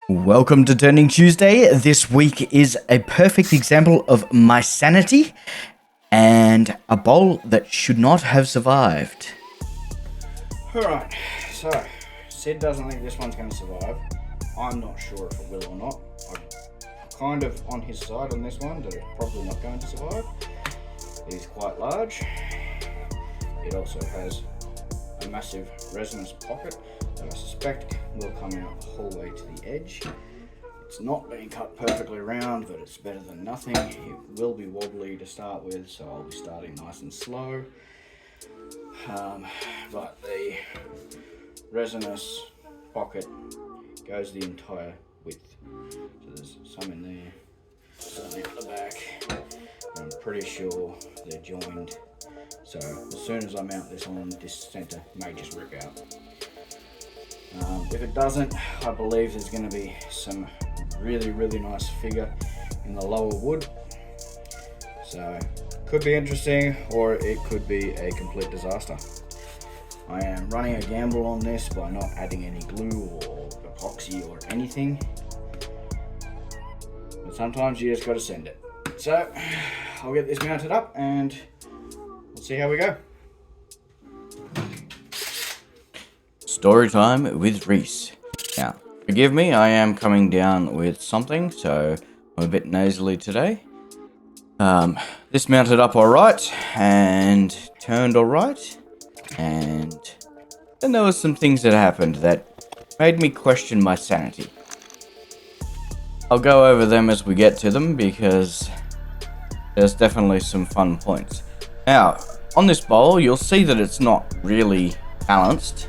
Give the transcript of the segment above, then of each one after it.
Welcome to Turning Tuesday. This week is a perfect example of my sanity and a bowl that should not have survived. Alright, so Sid doesn't think this one's going to survive. I'm not sure if it will or not. I'm kind of on his side on this one, that it's probably not going to survive. It is quite large. It also has a massive resonance pocket that I suspect will come out the whole way to the edge. It's not being cut perfectly round, but it's better than nothing. It will be wobbly to start with, so I'll be starting nice and slow. But the resonance pocket goes the entire width. So there's some in there, some at the back. I'm pretty sure they're joined. So as soon as I mount this on, this center may just rip out. If it doesn't, I believe there's going to be some really nice figure in the lower wood. So could be interesting, or it could be a complete disaster. I am running a gamble on this by not adding any glue or epoxy or anything. But sometimes you just got to send it. So I'll get this mounted up and we'll see how we go. Story time with Reese. Now, forgive me, I am coming down with something, so I'm a bit nasally today. This mounted up alright, and turned alright, and then there was some things that happened that made me question my sanity. I'll go over them as we get to them, because there's definitely some fun points. Now, on this bowl, you'll see that it's not really balanced,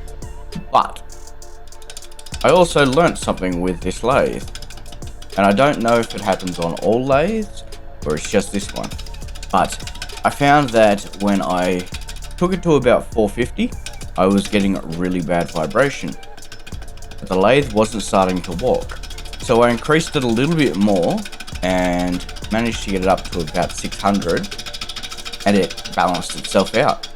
but I also learnt something with this lathe, and I don't know if it happens on all lathes or it's just this one, but I found that when I took it to about 450, I was getting really bad vibration, but the lathe wasn't starting to walk. So I increased it a little bit more and managed to get it up to about 600, and it balanced itself out.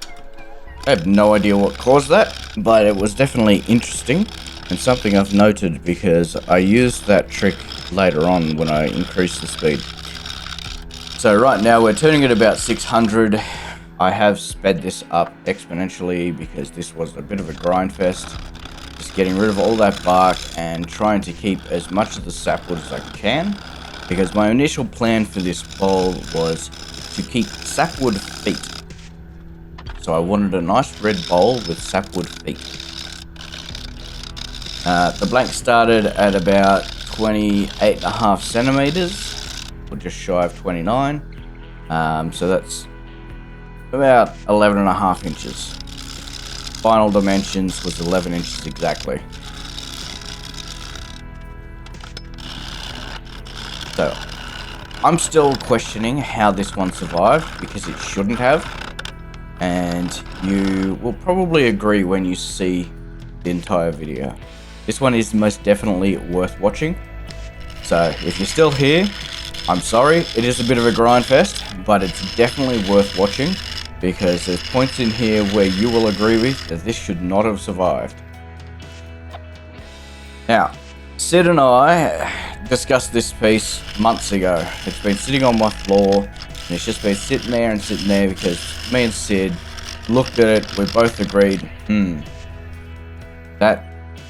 I have no idea what caused that, but it was definitely interesting and something I've noted because I used that trick later on when I increased the speed. So right now we're turning at about 600. I have sped this up exponentially because this was a bit of a grind fest. Just getting rid of all that bark and trying to keep as much of the sapwood as I can, because my initial plan for this bowl was to keep sapwood feet. So I wanted a nice red bowl with sapwood feet. The blank started at about 28.5 centimeters, or just shy of 29. So that's about 11.5 inches. Final dimensions was 11 inches exactly. So I'm still questioning how this one survived, because it shouldn't have. And you will probably agree when you see the entire video. This one is most definitely worth watching. So if you're still here, I'm sorry, it is a bit of a grind fest, but it's definitely worth watching, because there's points in here where you will agree with that this should not have survived. Now, Sid and I discussed this piece months ago. It's been sitting on my floor, and it's just been sitting there because me and Sid looked at it, we both agreed, that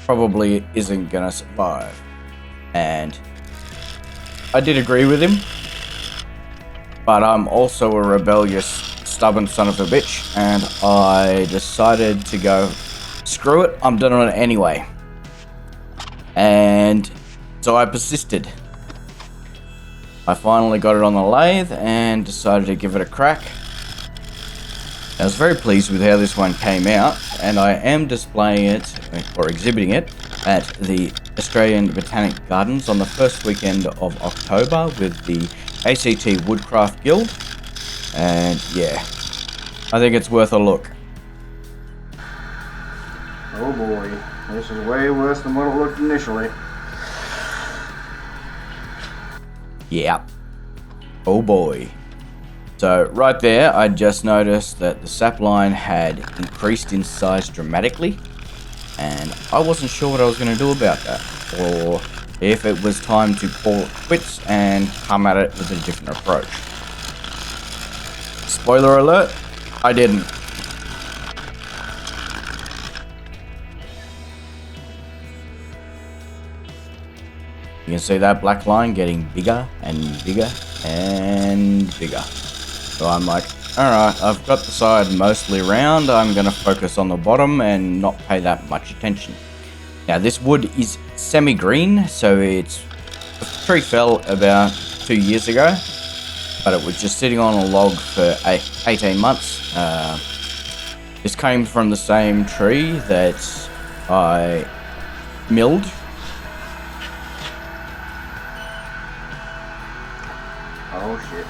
probably isn't gonna survive. And I did agree with him, but I'm also a rebellious, stubborn son of a bitch, and I decided to go, screw it, I'm doing it anyway. And so I persisted. I finally got it on the lathe and decided to give it a crack. I was very pleased with how this one came out, and I am displaying it, or exhibiting it, at the Australian Botanic Gardens on the first weekend of October with the ACT Woodcraft Guild, and yeah, I think it's worth a look. Oh boy, this is way worse than what it looked initially. Yeah. Oh boy. So right there, I just noticed that the sap line had increased in size dramatically, and I wasn't sure what I was going to do about that, or if it was time to call it quits and come at it with a different approach. Spoiler alert, I didn't. You can see that black line getting bigger and bigger and bigger. So I'm like, alright, I've got the side mostly round, I'm going to focus on the bottom and not pay that much attention. Now this wood is semi-green, so the tree fell about 2 years ago, but it was just sitting on a log for 18 months. This came from the same tree that I milled. Oh shit.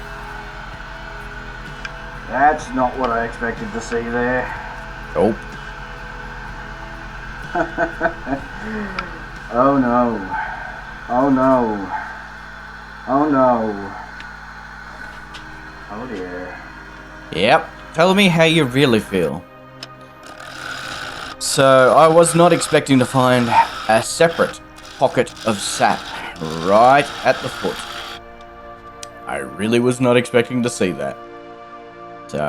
That's not what I expected to see there. Nope. Oh no. Oh no. Oh no. Oh dear. Yep. Tell me how you really feel. So, I was not expecting to find a separate pocket of sap right at the foot. I really was not expecting to see that. So,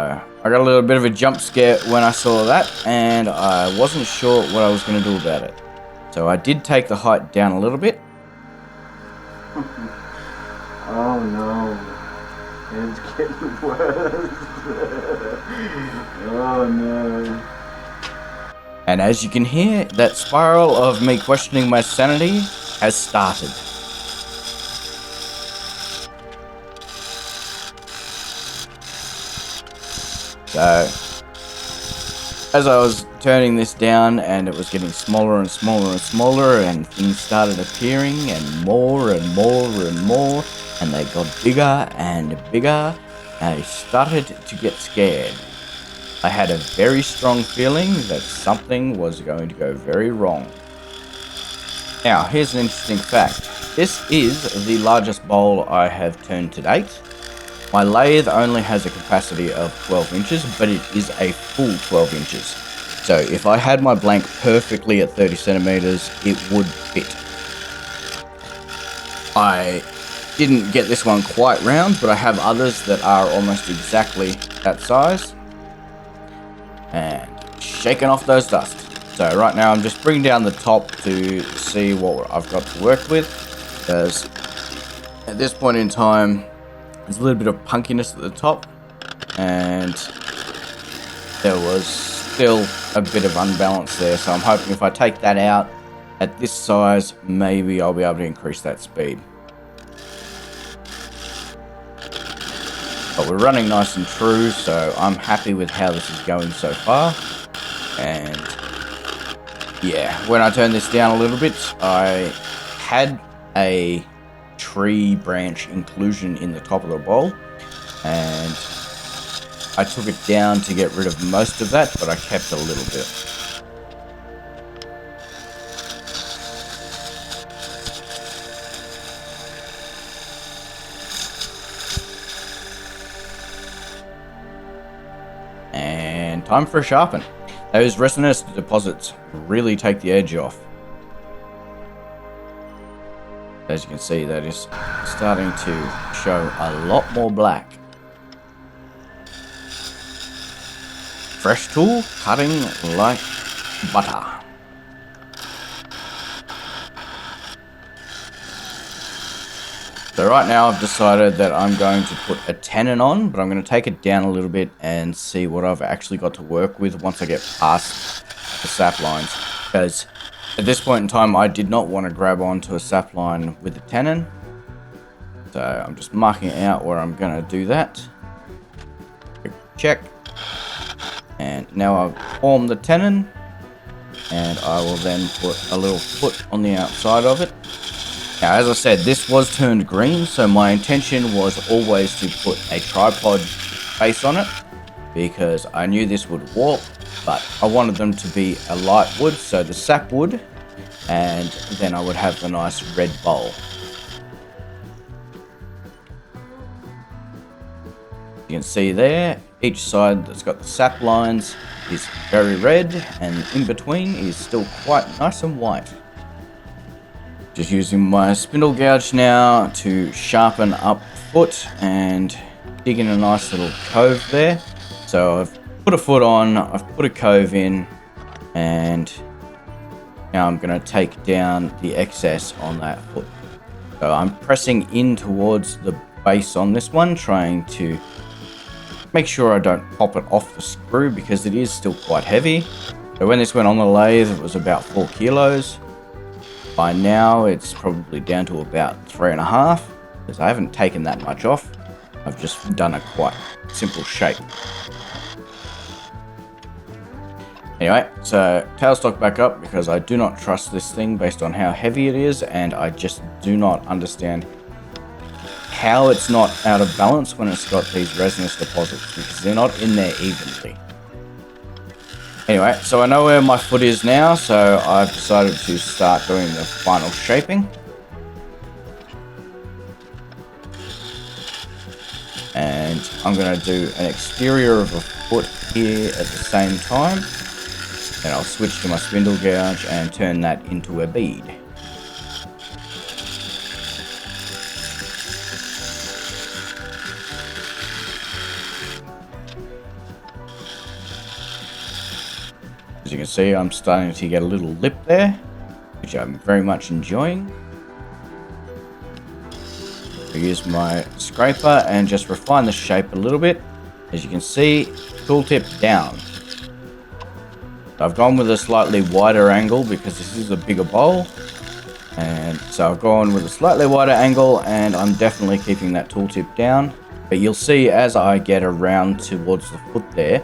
I got a little bit of a jump scare when I saw that, and I wasn't sure what I was going to do about it. So, I did take the height down a little bit. Oh no. It's getting worse. Oh no. And as you can hear, that spiral of me questioning my sanity has started. So, as I was turning this down and it was getting smaller and smaller and smaller and things started appearing and more and more and more and they got bigger and bigger, I started to get scared. I had a very strong feeling that something was going to go very wrong. Now, here's an interesting fact. This is the largest bowl I have turned to date. My lathe only has a capacity of 12 inches, but it is a full 12 inches. So if I had my blank perfectly at 30 centimeters, it would fit. I didn't get this one quite round, but I have others that are almost exactly that size. And shaking off those dust. So right now I'm just bringing down the top to see what I've got to work with, because at this point in time there's a little bit of punkiness at the top and there was still a bit of unbalance there, so I'm hoping if I take that out at this size, maybe I'll be able to increase that speed. But we're running nice and true, so I'm happy with how this is going so far. And yeah, when I turned this down a little bit, I had a tree branch inclusion in the top of the bowl, and I took it down to get rid of most of that, but I kept a little bit. And time for a sharpen. Those resinous deposits really take the edge off. As you can see, that is starting to show a lot more black. Fresh tool, cutting like butter. So right now I've decided that I'm going to put a tenon on, but I'm going to take it down a little bit and see what I've actually got to work with once I get past the sap lines. Because at this point in time, I did not want to grab onto a sap line with the tenon. So I'm just marking out where I'm going to do that. Check. And now I've formed the tenon. And I will then put a little foot on the outside of it. Now, as I said, this was turned green, so my intention was always to put a tripod base on it, because I knew this would warp, but I wanted them to be a light wood, so the sap wood, and then I would have the nice red bowl. You can see there, each side that's got the sap lines is very red, and in between is still quite nice and white. Just using my spindle gouge now to sharpen up the foot and dig in a nice little cove there. So I've put a foot on, I've put a cove in, and now I'm going to take down the excess on that foot. So I'm pressing in towards the base on this one, trying to make sure I don't pop it off the screw because it is still quite heavy. So when this went on the lathe, it was about 4 kilos. By now, it's probably down to about 3.5, because I haven't taken that much off. I've just done a quite simple shape. Anyway, so tailstock back up because I do not trust this thing based on how heavy it is, and I just do not understand how it's not out of balance when it's got these resinous deposits, because they're not in there evenly. Anyway, so I know where my foot is now, so I've decided to start doing the final shaping. And I'm going to do an exterior of a foot here at the same time. Then I'll switch to my spindle gouge and turn that into a bead. As you can see, I'm starting to get a little lip there, which I'm very much enjoying. I use my scraper and just refine the shape a little bit. As you can see, tooltip down. I've gone with a slightly wider angle because this is a bigger bowl. And so I've gone with a slightly wider angle, and I'm definitely keeping that tooltip down. But you'll see as I get around towards the foot there,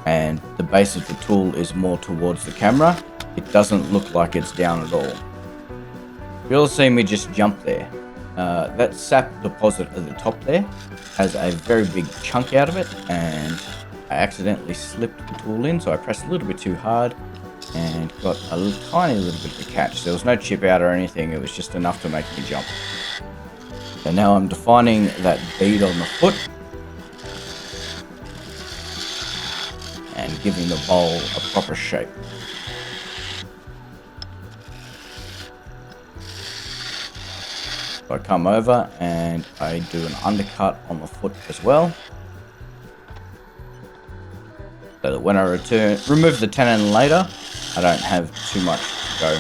and the base of the tool is more towards the camera, it doesn't look like it's down at all. You'll see me just jump there. That sap deposit at the top there has a very big chunk out of it, and I accidentally slipped the tool in, so I pressed a little bit too hard and got a tiny little bit of a catch. There was no chip out or anything, it was just enough to make me jump. And now I'm defining that bead on the foot and giving the bowl a proper shape. So I come over and I do an undercut on the foot as well, so that when I remove the tenon later, I don't have too much to go.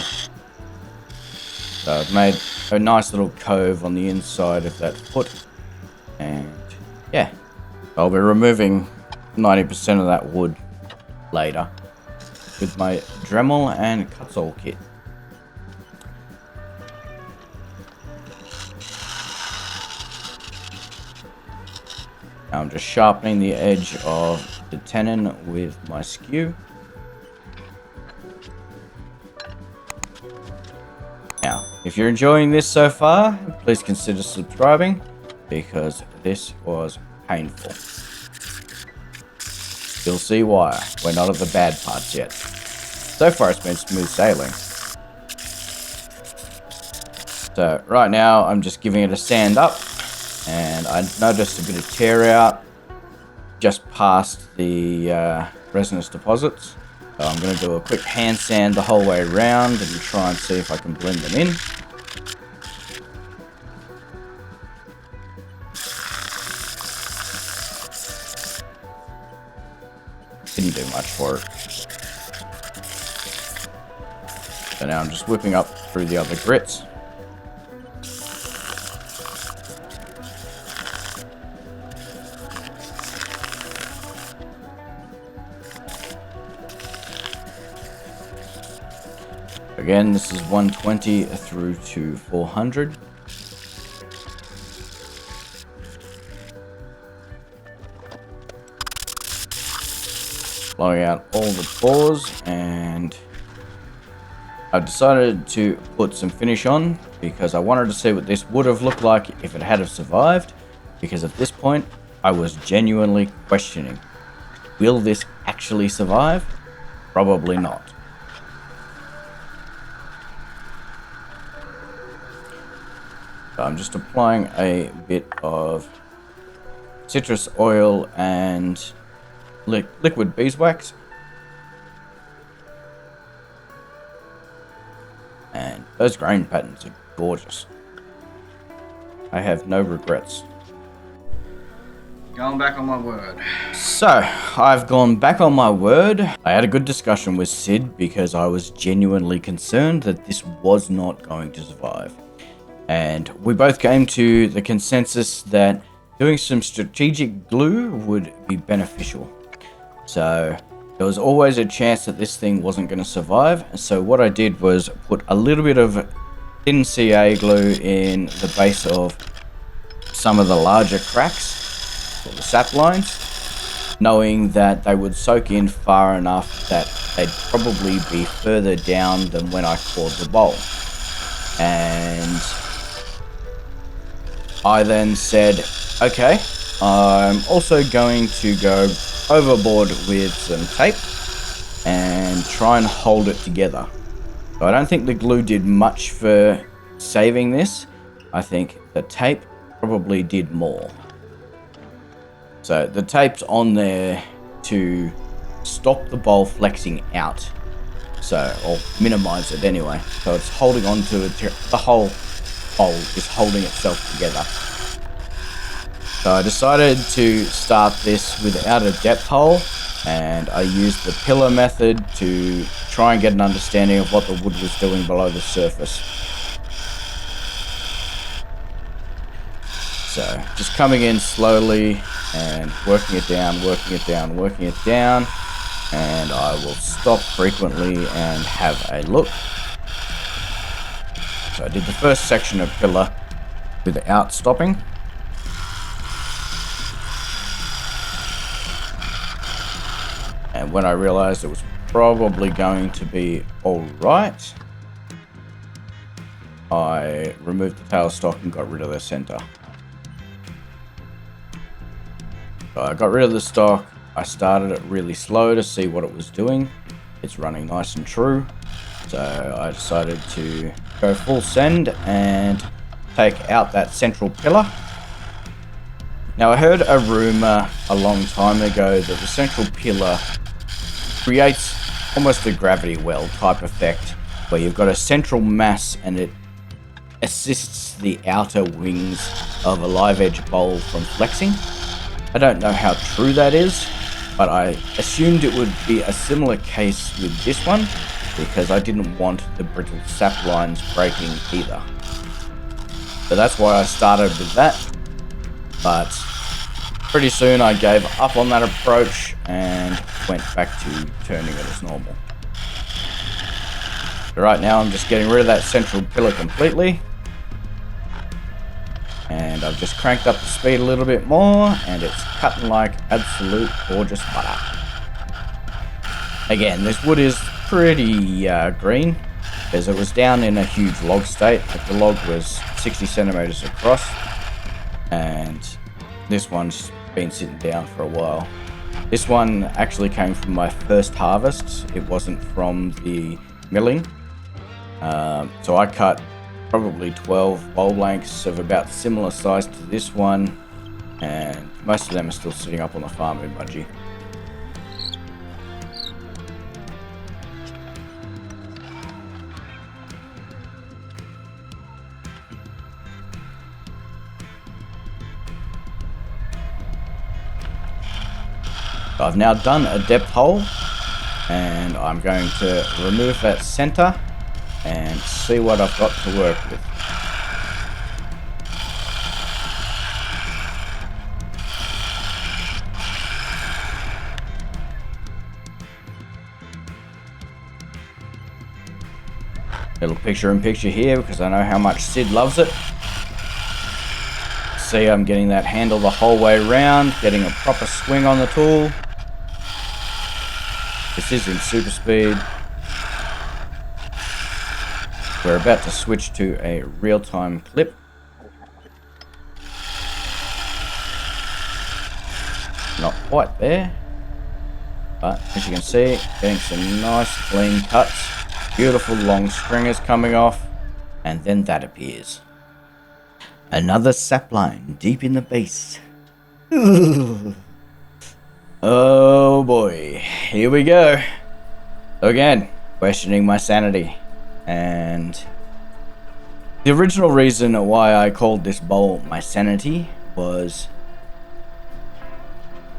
So I've made a nice little cove on the inside of that foot, and yeah, I'll be removing 90% of that wood later with my Dremel and kutzall kit. Now I'm just sharpening the edge of the tenon with my skew. Now, if you're enjoying this so far, please consider subscribing, because this was painful. You'll see why. We're not at the bad parts yet. So far it's been smooth sailing. So right now I'm just giving it a sand up, and I noticed a bit of tear out just past the resinous deposits. So I'm going to do a quick hand sand the whole way around and try and see if I can blend them in. Didn't do much for it. So now I'm just whipping up through the other grits. Again, this is 120 through to 400. Blowing out all the pores, and I've decided to put some finish on because I wanted to see what this would have looked like if it had have survived, because at this point I was genuinely questioning, will this actually survive? Probably not. So I'm just applying a bit of citrus oil and liquid beeswax. And those grain patterns are gorgeous. I have no regrets. Going back on my word. So, I've gone back on my word. I had a good discussion with Sid because I was genuinely concerned that this was not going to survive. And we both came to the consensus that doing some strategic glue would be beneficial. So, there was always a chance that this thing wasn't going to survive. So what I did was put a little bit of thin CA glue in the base of some of the larger cracks, or the sap lines, knowing that they would soak in far enough that they'd probably be further down than when I cored the bowl. And I then said, okay, I'm also going to go overboard with some tape and try and hold it together. So I don't think the glue did much for saving this. I think the tape probably did more. So the tape's on there to stop the bowl flexing out. So, or minimize it anyway. So it's holding on to it. The whole bowl is holding itself together. So I decided to start this without a depth hole, and I used the pillar method to try and get an understanding of what the wood was doing below the surface. So just coming in slowly and working it down, working it down, working it down, and I will stop frequently and have a look. So I did the first section of pillar without stopping. And when I realized it was probably going to be alright, I removed the tailstock and got rid of the center. So I got rid of the stock. I started it really slow to see what it was doing. It's running nice and true. So I decided to go full send and take out that central pillar. Now I heard a rumor a long time ago that the central pillar creates almost a gravity well type effect where you've got a central mass and it assists the outer wings of a live edge bowl from flexing. I don't know how true that is, but I assumed it would be a similar case with this one because I didn't want the brittle sap lines breaking either. So that's why I started with that, but pretty soon I gave up on that approach and went back to turning it as normal. But right now I'm just getting rid of that central pillar completely. And I've just cranked up the speed a little bit more, and it's cutting like absolute gorgeous butter. Again, this wood is pretty green, because it was down in a huge log state. Like the log was 60 centimeters across, and this one's been sitting down for a while. This one actually came from my first harvest. It wasn't from the milling. So I cut probably 12 bowl blanks of about similar size to this one, and most of them are still sitting up on the farm in Mudgee. I've now done a depth hole, and I'm going to remove that center and see what I've got to work with. Little picture in picture here because I know how much Sid loves it. See, I'm getting that handle the whole way around, getting a proper swing on the tool. This is in super speed. We're about to switch to a real-time clip. Not quite there, but as you can see, getting some nice clean cuts. Beautiful long stringers coming off, and then that appears. Another sapline deep in the base. Oh boy, here we go. So again, questioning my sanity. And the original reason why I called this bowl my Sanity was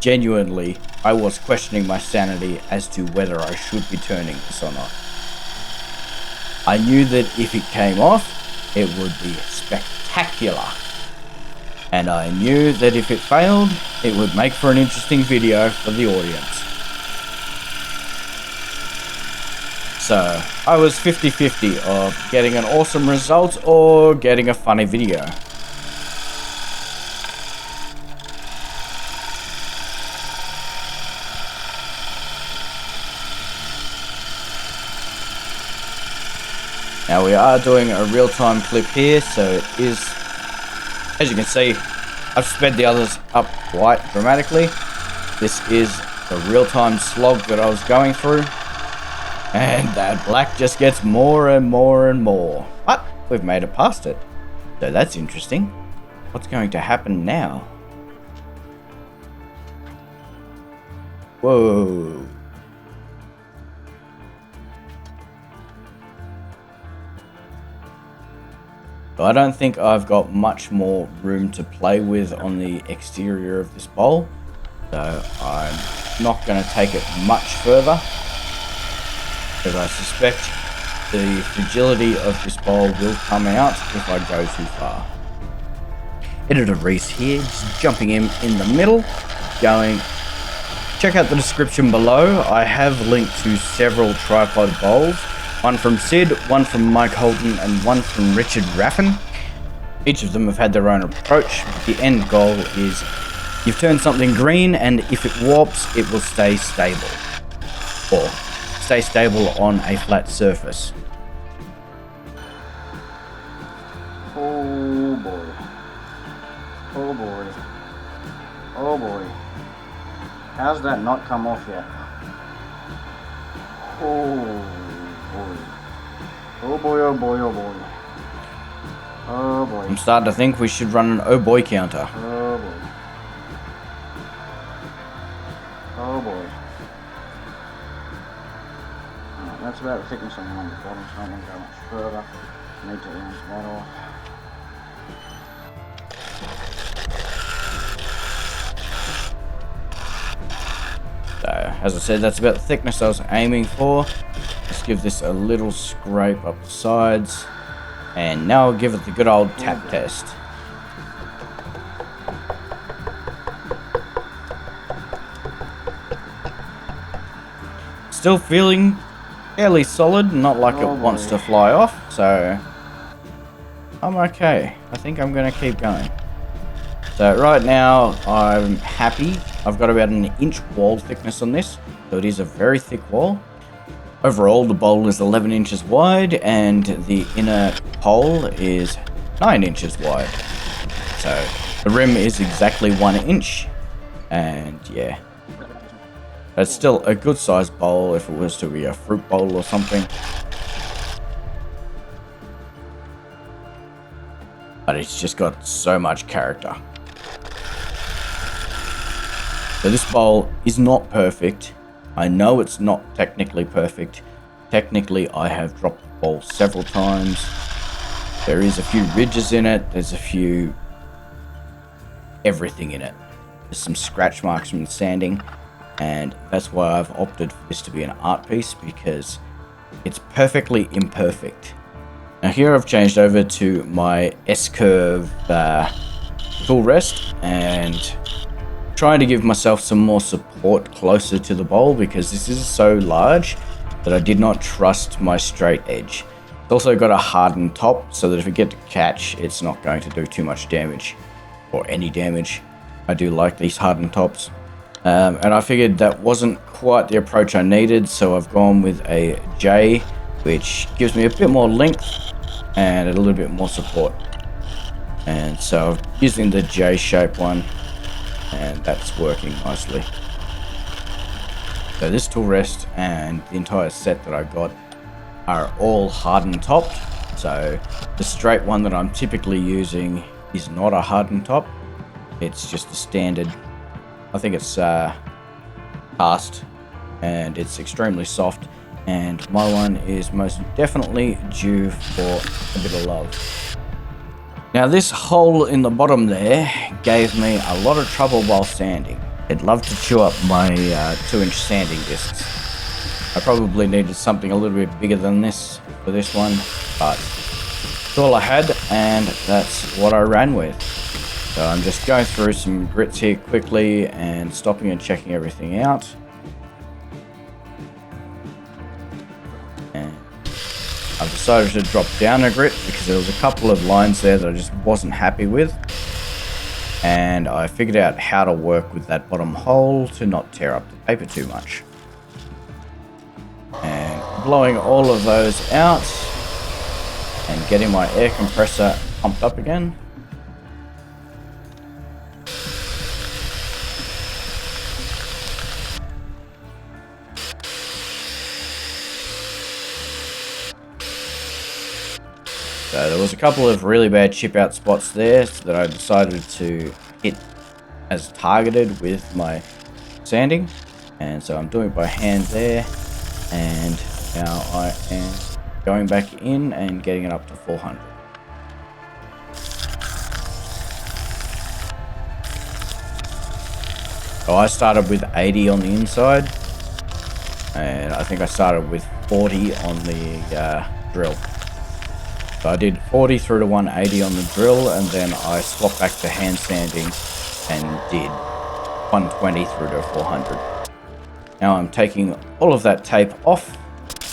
genuinely I was questioning my sanity as to whether I should be turning this or not. I knew that if it came off, it would be spectacular. And I knew that if it failed, it would make for an interesting video for the audience. So, I was 50-50 of getting an awesome result or getting a funny video. Now we are doing a real-time clip here, so it is, as you can see, I've sped the others up quite dramatically. This is the real-time slog that I was going through. And that black just gets more and more and more. But we've made it past it. So that's interesting. What's going to happen now? Whoa. I don't think I've got much more room to play with on the exterior of this bowl. So I'm not going to take it much further, because I suspect the fragility of this bowl will come out if I go too far. Editor Reese here, just jumping in the middle, going, check out the description below. I have linked to several tripod bowls, one from Sid, one from Mike Holden, and one from Richard Raffin. Each of them have had their own approach, but the end goal is you've turned something green, and if it warps, it will stay stable. Or stay stable on a flat surface. Oh boy. Oh boy. Oh boy. How's that not come off yet? Oh boy. Oh boy, oh boy, oh boy. Oh boy. I'm starting to think we should run an oh boy counter. Oh boy. Oh boy. Right, that's about the thickness I'm on the bottom, so I don't want to go much further. I need to round that off. So, as I said, that's about the thickness I was aiming for. Let's give this a little scrape up the sides. And now I'll give it the good old tap test. Still feeling fairly solid, not like it wants to fly off, so I'm okay. I think I'm going to keep going. So right now I'm happy. I've got about an inch wall thickness on this, so it is a very thick wall. Overall, the bowl is 11 inches wide and the inner hole is 9 inches wide. So the rim is exactly 1 inch, and yeah. It's still a good sized bowl if it was to be a fruit bowl or something. But it's just got so much character. So this bowl is not perfect. I know it's not technically perfect. Technically, I have dropped the bowl several times. There is a few ridges in it. There's a few everything in it. There's some scratch marks from the sanding. And that's why I've opted for this to be an art piece, because it's perfectly imperfect. Now here I've changed over to my S-curve tool rest and trying to give myself some more support closer to the bowl, because this is so large that I did not trust my straight edge. It's also got a hardened top so that if it gets to catch, it's not going to do too much damage, or any damage. I do like these hardened tops. And I figured that wasn't quite the approach I needed, so I've gone with a J, which gives me a bit more length and a little bit more support. And so I'm using the J shape one, and that's working nicely. So this tool rest and the entire set that I got are all hardened topped. So the straight one that I'm typically using is not a hardened top. It's just a standard, I think it's cast, and it's extremely soft. and my one is most definitely due for a bit of love. Now this hole in the bottom there gave me a lot of trouble while sanding. It loved to chew up my 2-inch sanding discs. I probably needed something a little bit bigger than this for this one, but it's all I had and that's what I ran with. So I'm just going through some grits here quickly and stopping and checking everything out. And I've decided to drop down a grit because there was a couple of lines there that I just wasn't happy with. And I figured out how to work with that bottom hole to not tear up the paper too much. And blowing all of those out and getting my air compressor pumped up again. So there was a couple of really bad chip out spots there that I decided to hit as targeted with my sanding. And so I'm doing it by hand there. And now I am going back in and getting it up to 400. So I started with 80 on the inside. And I think I started with 40 on the drill. So I did 40 through to 180 on the drill, and then I swapped back to hand sanding and did 120 through to 400. Now I'm taking all of that tape off.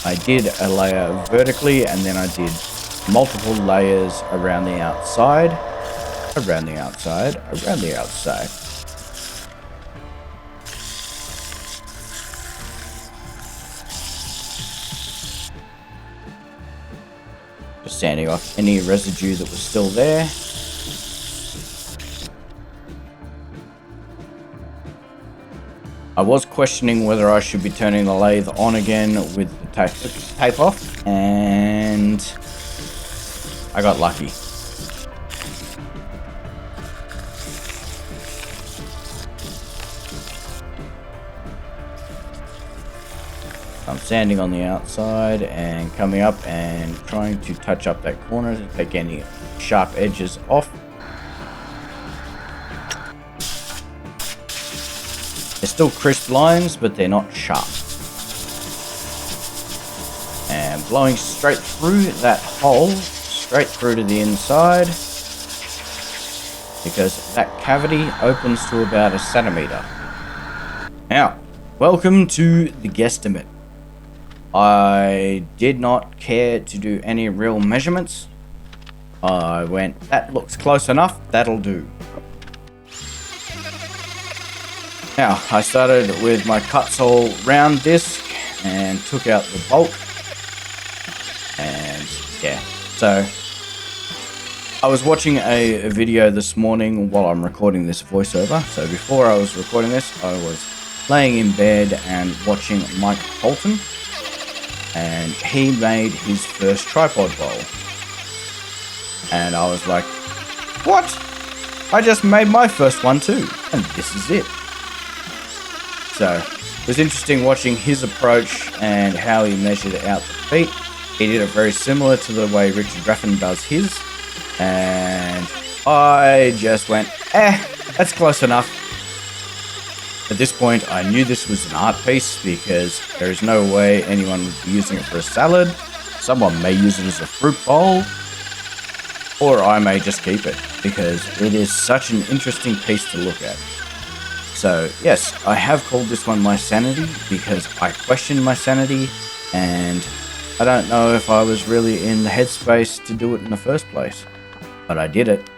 I did a layer vertically, and then I did multiple layers around the outside, around the outside, around the outside. Just sanding off any residue that was still there. I was questioning whether I should be turning the lathe on again with the tape off, and I got lucky. I'm sanding on the outside and coming up and trying to touch up that corner to take any sharp edges off. They're still crisp lines, but they're not sharp. And blowing straight through that hole, straight through to the inside, because that cavity opens to about 1 centimeter. Now, welcome to the guesstimate. I did not care to do any real measurements. I went, that looks close enough, that'll do. Now, I started with my kutzall round disc and took out the bulk. And yeah, so I was watching a video this morning while I'm recording this voiceover. So before I was recording this, I was laying in bed and watching Mike Holton. And he made his first tripod bowl. And I was like, what? I just made my first one too. And this is it. So it was interesting watching his approach and how he measured out the feet. He did it very similar to the way Richard Raffin does his. And I just went, that's close enough. At this point, I knew this was an art piece because there is no way anyone would be using it for a salad. Someone may use it as a fruit bowl, or I may just keep it because it is such an interesting piece to look at. So yes, I have called this one my Sanity because I questioned my sanity and I don't know if I was really in the headspace to do it in the first place, but I did it.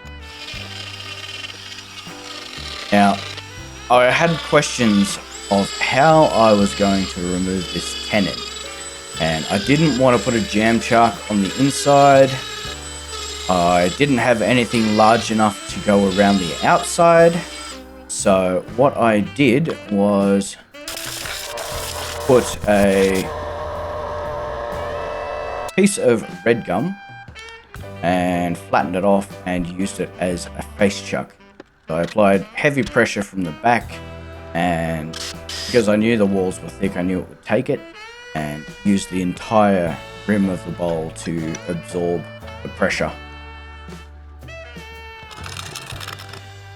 Now, I had questions of how I was going to remove this tenon, and I didn't want to put a jam chuck on the inside. I didn't have anything large enough to go around the outside, so what I did was put a piece of red gum and flattened it off and used it as a face chuck. So I applied heavy pressure from the back, and because I knew the walls were thick, I knew it would take it. and use the entire rim of the bowl to absorb the pressure.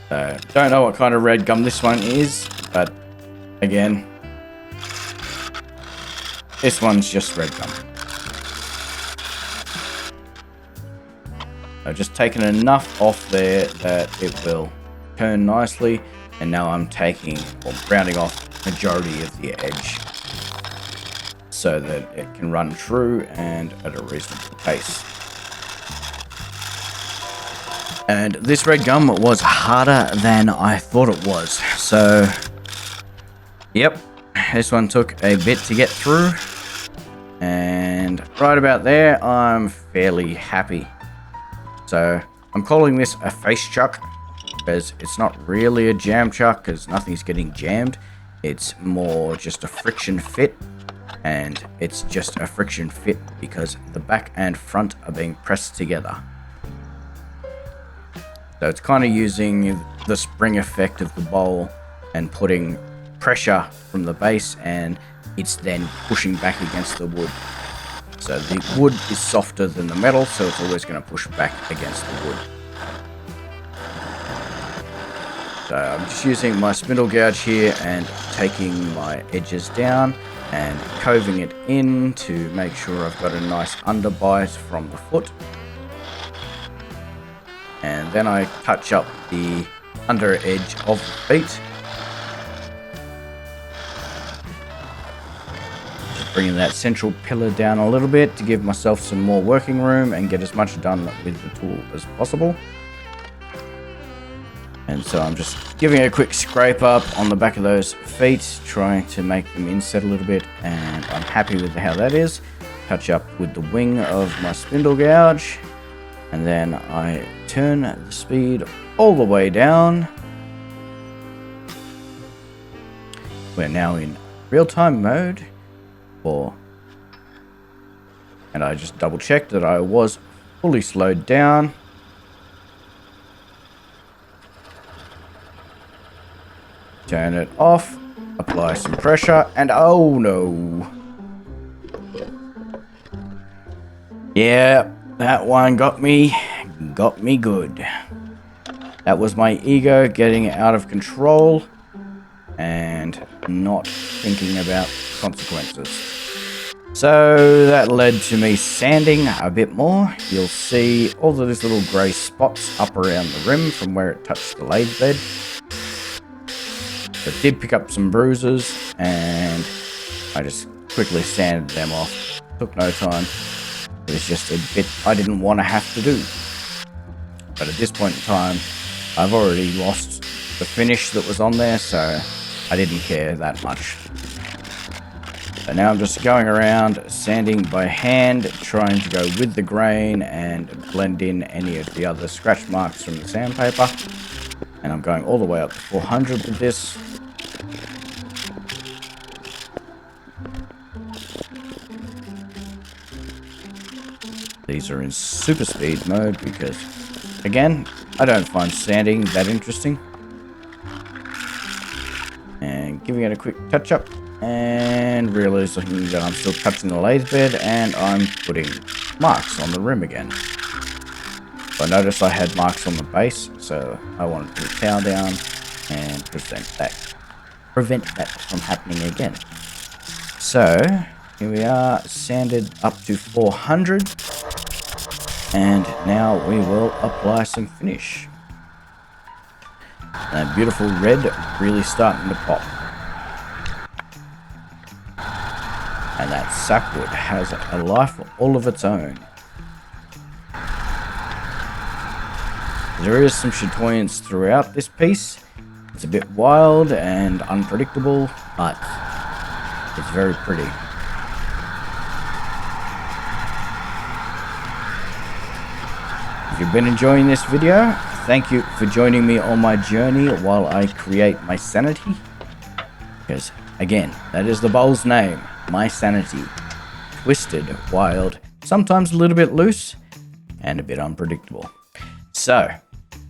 So, don't know what kind of red gum this one is, but again, this one's just red gum. I've just taken enough off there that it will turn nicely, and now I'm taking or rounding off majority of the edge so that it can run true and at a reasonable pace. And this red gum was harder than I thought it was. So, yep, this one took a bit to get through. And right about there, I'm fairly happy. So, I'm calling this a face chuck, because it's not really a jam chuck, because nothing's getting jammed. It's more just a friction fit, and it's just a friction fit because the back and front are being pressed together. So it's kind of using the spring effect of the bowl and putting pressure from the base, and it's then pushing back against the wood. So the wood is softer than the metal, so it's always going to push back against the wood. So I'm just using my spindle gouge here and taking my edges down and coving it in to make sure I've got a nice underbite from the foot. And then I touch up the under edge of the feet. Just bringing that central pillar down a little bit to give myself some more working room and get as much done with the tool as possible. And so I'm just giving a quick scrape up on the back of those feet, trying to make them inset a little bit, and I'm happy with how that is. Touch up with the wing of my spindle gouge, and then I turn the speed all the way down. We're now in real-time mode, and I just double checked that I was fully slowed down. Turn it off, apply some pressure, and oh no. Yeah, that one got me good. That was my ego getting out of control and not thinking about consequences. So that led to me sanding a bit more. You'll see all of these little grey spots up around the rim from where it touched the lathe bed. I did pick up some bruises, and I just quickly sanded them off. Took no time. It was just a bit I didn't want to have to do. But at this point in time, I've already lost the finish that was on there, so I didn't care that much. So now I'm just going around sanding by hand, trying to go with the grain and blend in any of the other scratch marks from the sandpaper. And I'm going all the way up to 400 with this. These are in super speed mode because, again, I don't find sanding that interesting. And giving it a quick touch up and realizing that I'm still touching the lathe bed and I'm putting marks on the rim again. I noticed I had marks on the base, so I wanted to put a towel down and prevent that from happening again. So here we are, sanded up to 400, and now we will apply some finish. That beautiful red really starting to pop. And that sapwood has a life all of its own. There is some chatoyance throughout this piece. It's a bit wild and unpredictable, but it's very pretty. If you've been enjoying this video, thank you for joining me on my journey while I create my Sanity. Because, again, that is the bowl's name, my Sanity. Twisted, wild, sometimes a little bit loose, and a bit unpredictable. So,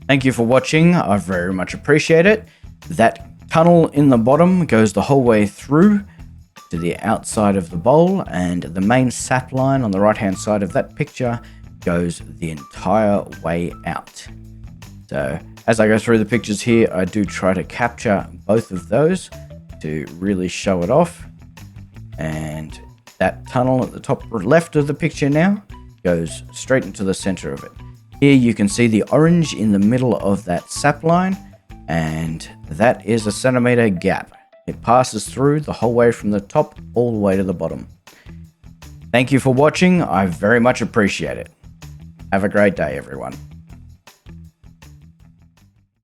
thank you for watching, I very much appreciate it. That tunnel in the bottom goes the whole way through, to the outside of the bowl, and the main sap line on the right hand side of that picture goes the entire way out. So as I go through the pictures here, I do try to capture both of those to really show it off. And that tunnel at the top left of the picture now goes straight into the center of it. Here you can see the orange in the middle of that sap line, and that is a centimeter gap. It passes through the whole way from the top all the way to the bottom. Thank you for watching. I very much appreciate it. Have a great day, everyone.